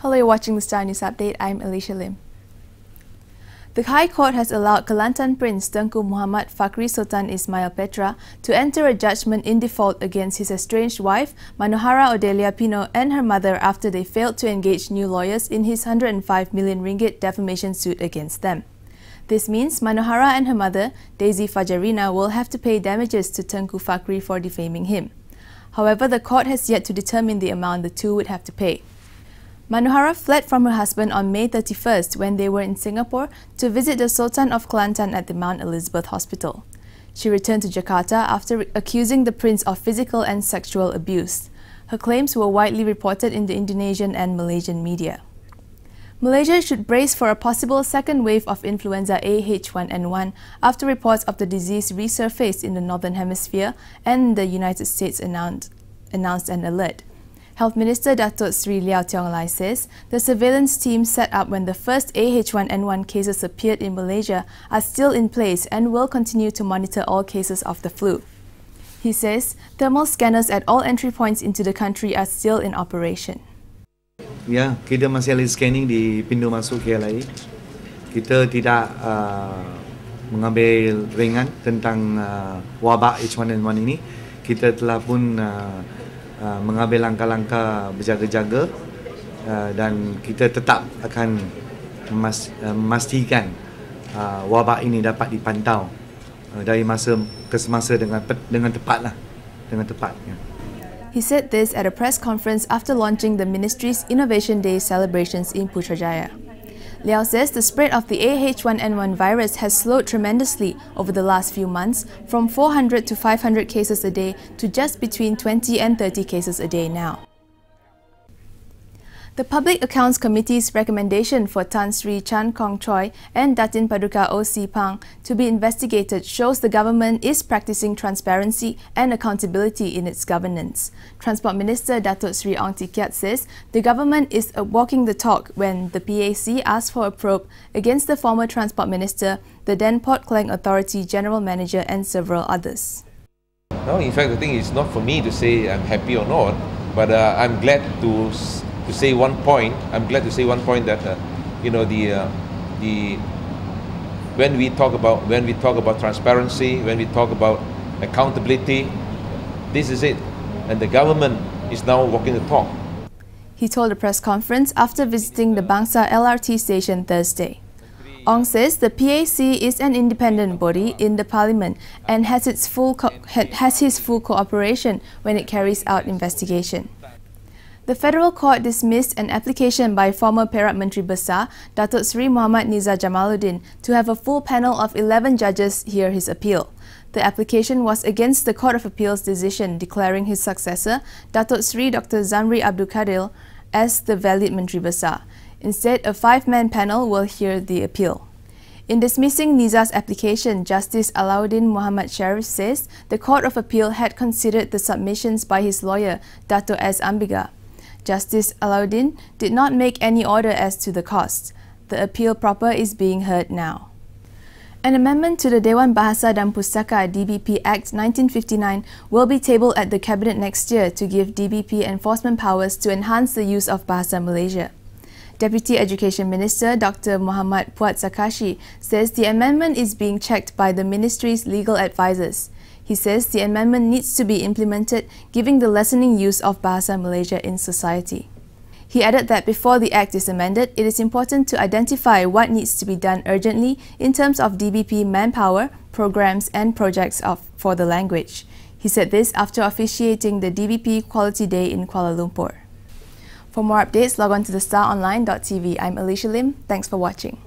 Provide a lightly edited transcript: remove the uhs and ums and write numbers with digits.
Hello, you're watching the Star News Update. I'm Alycia Lim. The High Court has allowed Kelantan Prince Tengku Muhammad Fakhri Sultan Ismail Petra to enter a judgment in default against his estranged wife, Manohara Pinot, and her mother after they failed to engage new lawyers in his 105 million ringgit defamation suit against them. This means Manohara and her mother, Daisy Fajarina, will have to pay damages to Tengku Fakhri for defaming him. However, the court has yet to determine the amount the two would have to pay. Manohara fled from her husband on May 31st when they were in Singapore to visit the Sultan of Kelantan at the Mount Elizabeth Hospital. She returned to Jakarta after accusing the prince of physical and sexual abuse. Her claims were widely reported in the Indonesian and Malaysian media. Malaysia should brace for a possible second wave of influenza H1N1 after reports of the disease resurfaced in the Northern Hemisphere and the United States announced an alert. Health Minister Datuk Sri Liao Tiong Lai says the surveillance team set up when the first H1N1 cases appeared in Malaysia are still in place and will continue to monitor all cases of the flu. He says thermal scanners at all entry points into the country are still in operation. Ya, kita masih ada scanning di pintu masuk KLIA. Kita tidak mengambil ringan tentang wabak H1N1 ini. Kita telah pun mengambil langkah-langkah berjaga-jaga dan kita tetap akan memastikan wabak ini dapat dipantau dari masa ke semasa dengan tepat. Ya. He said this at a press conference after launching the ministry's Innovation Day celebrations in Putrajaya. Liao says the spread of the H1N1 virus has slowed tremendously over the last few months, from 400 to 500 cases a day to just between 20 and 30 cases a day now. The Public Accounts Committee's recommendation for Tan Sri Chan Kong Choi and Datin Paduka O.C. Pang to be investigated shows the government is practicing transparency and accountability in its governance. Transport Minister Datuk Sri Ong Tee Kiat says the government is walking the talk when the PAC asked for a probe against the former Transport Minister, the then Port Klang Authority General Manager and several others. No, in fact, the thing is not for me to say I'm happy or not, but I'm glad to say one point. I'm glad to say one point that when we talk about transparency, when we talk about accountability, this is it, and the government is now walking the talk. He told a press conference after visiting the Bangsa LRT station Thursday. Ong says the PAC is an independent body in the parliament and has his full cooperation when it carries out investigation. The Federal Court dismissed an application by former Perak Menteri Besar, Datuk Sri Muhammad Nizar Jamaluddin, to have a full panel of 11 judges hear his appeal. The application was against the Court of Appeal's decision declaring his successor, Datuk Sri Dr. Zamri Abdul Kadir, as the valid Menteri Besar. Instead, a 5-man panel will hear the appeal. In dismissing Nizar's application, Justice Alauddin Muhammad Sharif says the Court of Appeal had considered the submissions by his lawyer, Dato' S. Ambiga. Justice Alauddin did not make any order as to the costs. The appeal proper is being heard now. An amendment to the Dewan Bahasa dan Pustaka DBP Act 1959 will be tabled at the Cabinet next year to give DBP enforcement powers to enhance the use of Bahasa Malaysia. Deputy Education Minister Dr. Muhammad Puat Zakashi says the amendment is being checked by the ministry's legal advisors. He says the amendment needs to be implemented, giving the lessening use of Bahasa Malaysia in society. He added that before the Act is amended, it is important to identify what needs to be done urgently in terms of DBP manpower, programs and projects for the language. He said this after officiating the DBP Quality Day in Kuala Lumpur. For more updates, log on to thestaronline.tv. I'm Alycia Lim. Thanks for watching.